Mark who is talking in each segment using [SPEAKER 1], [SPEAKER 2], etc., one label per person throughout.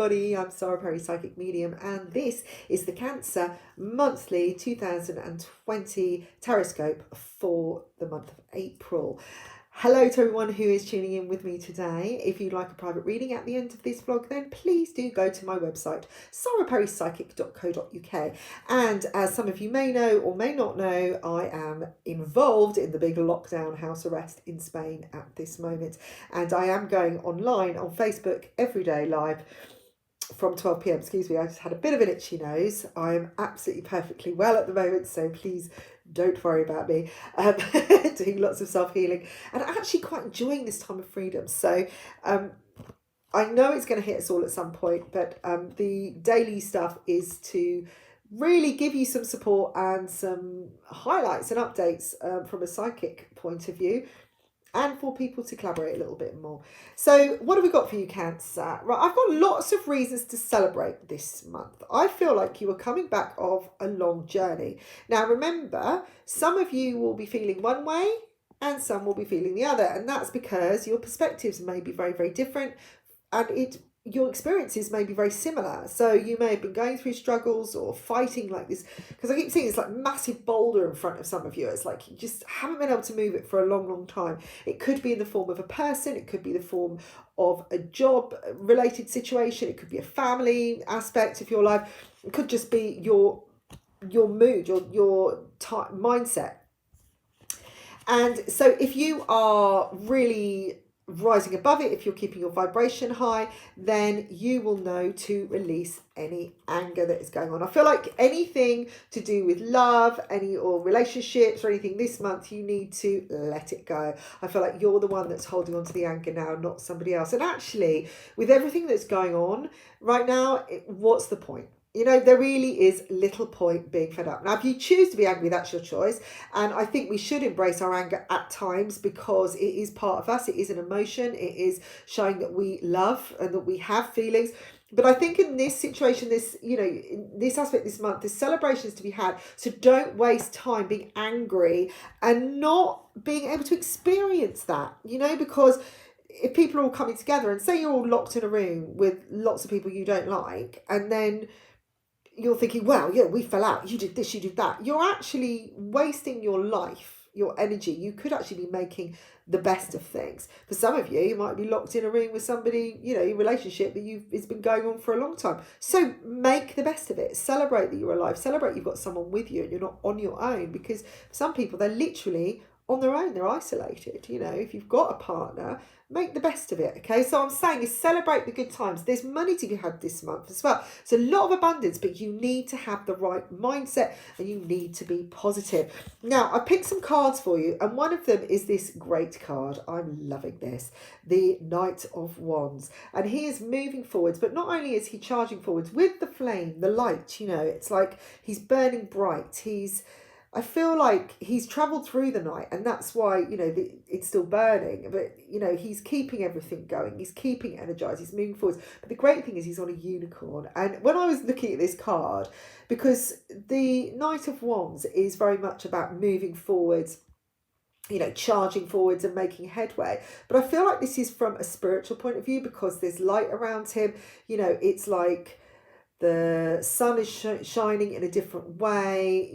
[SPEAKER 1] I'm Sara, Psychic Medium, and this is the Cancer Monthly 2020 Taroscope for the month of April. Hello to everyone who is tuning in with me today. If you'd like a private reading at the end of this vlog, then please do go to my website, saraperrypsychic.co.uk. And as some of you may know or may not know, I am involved in the big lockdown house arrest in Spain at this moment. And I am going online on Facebook every day live from 12 p.m. Excuse me, I just had a bit of an itchy nose. I'm absolutely perfectly well at the moment, so please don't worry about me. Doing lots of self-healing and actually quite enjoying this time of freedom. So I know it's going to hit us all at some point, but the daily stuff is to really give you some support and some highlights and updates from a psychic point of view, and for people to collaborate a little bit more. So what have we got for you, Cancer? Right, I've got lots of reasons to celebrate this month. I feel like you are coming back of a long journey. Now, remember, some of you will be feeling one way and some will be feeling the other. And that's because your perspectives may be very, very different, and your experiences may be very similar. So you may have been going through struggles or fighting like this, because I keep seeing this like massive boulder in front of some of you. It's like you just haven't been able to move it for a long, long time. It could be in the form of a person. It could be the form of a job related situation. It could be a family aspect of your life. It could just be your mood, your mindset. And so if you are really rising above it, if you're keeping your vibration high, then you will know to release any anger that is going on. I feel like anything to do with love, or relationships or anything this month, you need to let it go. I feel like you're the one that's holding on to the anger now, not somebody else. And actually, with everything that's going on right now, what's the point? You know, there really is little point being fed up. Now, if you choose to be angry, that's your choice. And I think we should embrace our anger at times, because it is part of us. It is an emotion. It is showing that we love and that we have feelings. But I think in this situation, in this aspect this month, there's celebrations to be had. So don't waste time being angry and not being able to experience that, because if people are all coming together and say you're all locked in a room with lots of people you don't like, and then you're thinking, well, yeah, we fell out, you did this, you did that. You're actually wasting your life, your energy. You could actually be making the best of things. For some of you, you might be locked in a room with somebody, your relationship that it's been going on for a long time. So make the best of it. Celebrate that you're alive. Celebrate you've got someone with you and you're not on your own, because for some people, they're literally on their own. They're isolated. If you've got a partner, make the best of it. Okay, so I'm saying is celebrate the good times. There's money to be had this month as well. It's a lot of abundance, but you need to have the right mindset and you need to be positive. Now, I picked some cards for you, and one of them is this great card. I'm loving this, the Knight of Wands, and he is moving forwards. But not only is he charging forwards with the flame, the light. It's like he's burning bright. I feel like he's travelled through the night, and that's why, it's still burning. But, he's keeping everything going. He's keeping it energized. He's moving forwards. But the great thing is he's on a unicorn. And when I was looking at this card, because the Knight of Wands is very much about moving forwards, charging forwards and making headway. But I feel like this is from a spiritual point of view, because there's light around him. It's like the sun is shining in a different way.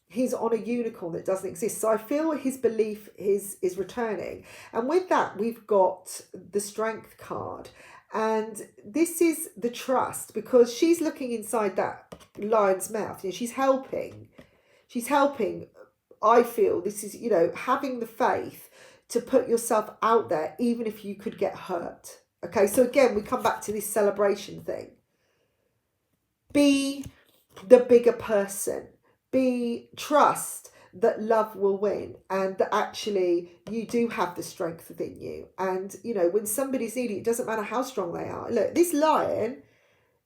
[SPEAKER 1] He's on a unicorn that doesn't exist. So I feel his belief is returning. And with that, we've got the Strength card. And this is the trust, because she's looking inside that lion's mouth. She's helping. I feel this is, having the faith to put yourself out there, even if you could get hurt. Okay, so again, we come back to this celebration thing. Be the bigger person. Trust that love will win, and that actually you do have the strength within you. And, when somebody's needing, it doesn't matter how strong they are. Look, this lion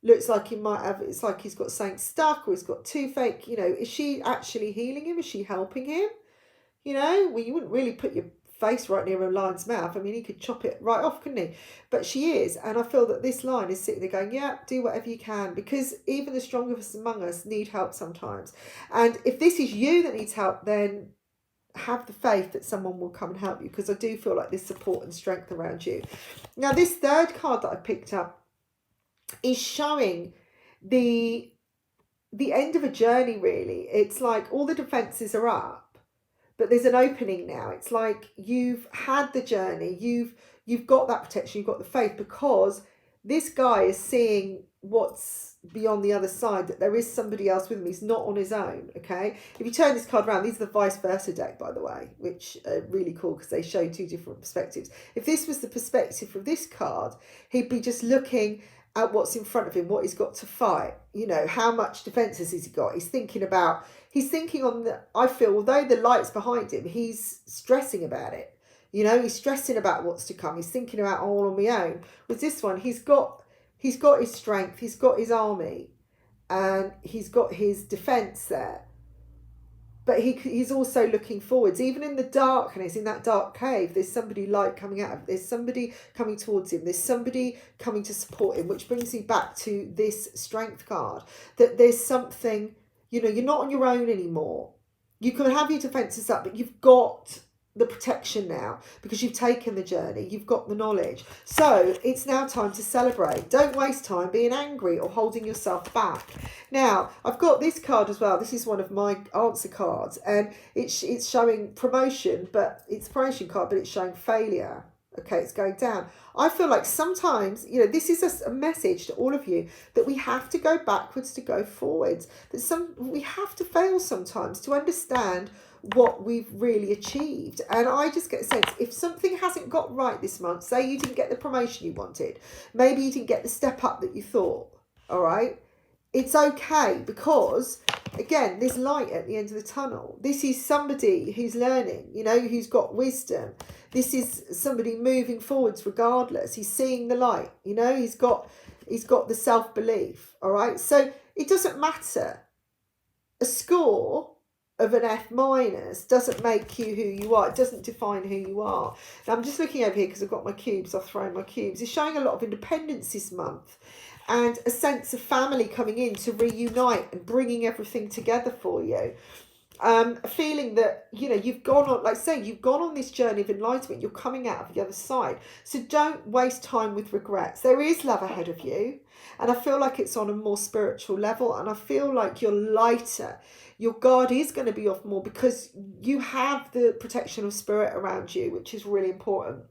[SPEAKER 1] looks like it's like he's got something stuck, or he's got toothache. Is she actually healing him? Is she helping him? Well, you wouldn't really put your face right near a lion's mouth. I mean, he could chop it right off, couldn't he? But she is. And I feel that this lion is sitting there going, yeah, do whatever you can, because even the strongest among us need help sometimes. And if this is you that needs help, then have the faith that someone will come and help you, because I do feel like there's support and strength around you. Now, this third card that I picked up is showing the end of a journey, really. It's like all the defenses are up, but there's an opening now. It's like you've had the journey, you've got that protection, you've got the faith, because this guy is seeing what's beyond the other side, that there is somebody else with him. He's not on his own. Okay, if you turn this card around, these are the vice versa deck, by the way, which are really cool because they show two different perspectives. If this was the perspective from this card, he'd be just looking at what's in front of him, what he's got to fight, you know, how much defenses has he got. He's thinking on the, I feel, although the light's behind him, he's stressing about it. You know, he's stressing about what's to come. He's thinking about all on my own. With this one, he's got his strength, he's got his army, and he's got his defense there. But he's also looking forwards. Even in the darkness, in that dark cave, there's somebody light coming out of it. There's somebody coming towards him. There's somebody coming to support him, which brings me back to this strength card. That there's something, you know, you're not on your own anymore. You can have your defenses up, but you've got the protection now because you've taken the journey. You've got the knowledge. So it's now time to celebrate. Don't waste time being angry or holding yourself back. Now, I've got this card as well. This is one of my answer cards, and it's showing promotion, but it's a promotion card, but it's showing failure. Okay, it's going down. I feel like sometimes, you know, this is a message to all of you that we have to go backwards to go forwards. That we have to fail sometimes to understand what we've really achieved. And I just get a sense, if something hasn't got right this month, say you didn't get the promotion you wanted, maybe you didn't get the step up that you thought, all right, it's okay, because again, there's light at the end of the tunnel. This is somebody who's learning, you know, who's got wisdom. This is somebody moving forwards regardless. He's seeing the light, you know, he's got the self-belief, all right? So it doesn't matter. A score of an F minus doesn't make you who you are. It doesn't define who you are. Now I'm just looking over here because I've got my cubes. I've thrown my cubes. It's showing a lot of independence this month, and a sense of family coming in to reunite and bringing everything together for you. A feeling that, you know, you've gone on, like saying, you've gone on this journey of enlightenment. You're coming out of the other side. So don't waste time with regrets. There is love ahead of you. And I feel like it's on a more spiritual level. And I feel like you're lighter. Your guard is going to be off more because you have the protection of spirit around you, which is really important.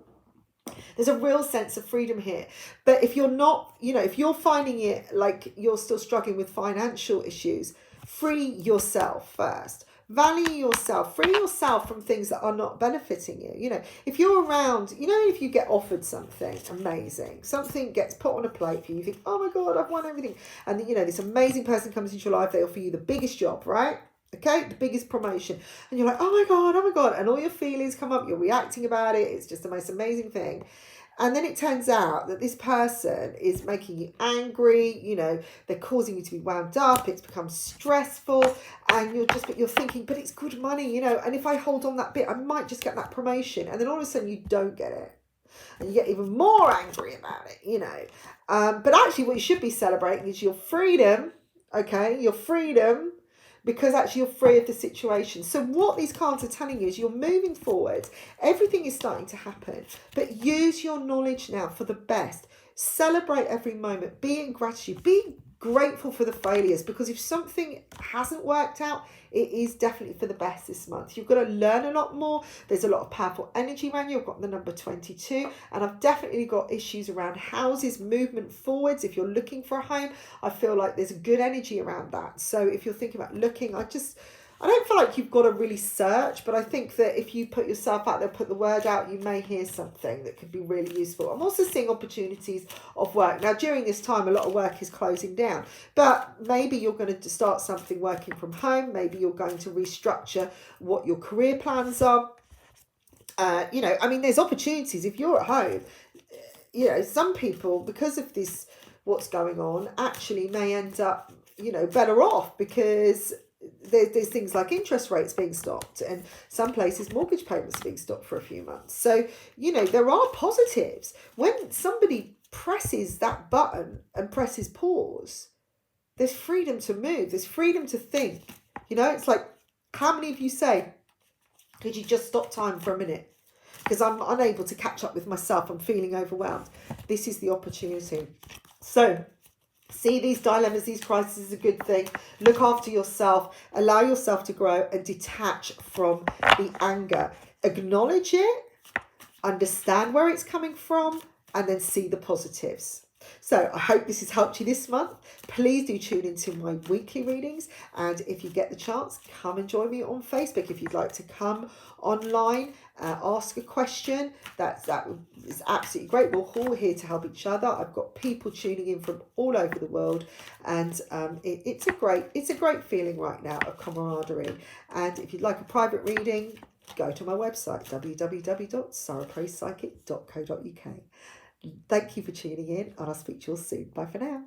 [SPEAKER 1] There's a real sense of freedom here. But if you're not, you know, if you're finding it like you're still struggling with financial issues, free yourself first. Value yourself. Free yourself from things that are not benefiting you. You know, if you're around, you know, if you get offered something amazing, something gets put on a plate for you, you think, oh my God, I've won everything. And, you know, this amazing person comes into your life, they offer you the biggest job, right? Okay, the biggest promotion. And you're like, oh my God. And all your feelings come up, you're reacting about it. It's just the most amazing thing. And then it turns out that this person is making you angry, you know, they're causing you to be wound up, it's become stressful, and you're thinking, but it's good money, you know, and if I hold on that bit, I might just get that promotion. And then all of a sudden you don't get it. And you get even more angry about it, you know. But actually what you should be celebrating is your freedom, okay, your freedom, because actually you're free of the situation. So what these cards are telling you is you're moving forward. Everything is starting to happen. But use your knowledge now for the best. Celebrate every moment. Be in gratitude. Be grateful for the failures, because if something hasn't worked out, it is definitely for the best this month. You've got to learn a lot more. There's a lot of powerful energy around you. I've got the number 22, and I've definitely got issues around houses, movement forwards. If you're looking for a home, I feel like there's a good energy around that. So if you're thinking about looking, I don't feel like you've got to really search, but I think that if you put yourself out there, put the word out, you may hear something that could be really useful. I'm also seeing opportunities of work. Now, during this time, a lot of work is closing down, but maybe you're going to start something working from home. Maybe you're going to restructure what your career plans are. You know, I mean, there's opportunities if you're at home. You know, some people, because of this, what's going on, actually may end up, you know, better off, because there's things like interest rates being stopped, and some places mortgage payments are being stopped for a few months. So, you know, there are positives. When somebody presses that button and presses pause, there's freedom to move. There's freedom to think. You know, it's like, how many of you say, could you just stop time for a minute? Because I'm unable to catch up with myself. I'm feeling overwhelmed. This is the opportunity. So See these dilemmas, these crises as a good thing. Look after yourself, allow yourself to grow and detach from the anger. Acknowledge it, understand where it's coming from, and then see the positives. So I hope this has helped you this month. Please do tune into my weekly readings, and if you get the chance, come and join me on Facebook. If you'd like to come online, ask a question, that is absolutely great. We're all here to help each other. I've got people tuning in from all over the world, and it's a great feeling right now of camaraderie. And if you'd like a private reading, go to my website, www.sarapraypsychic.co.uk. Thank you for tuning in, and I'll speak to you all soon. Bye for now.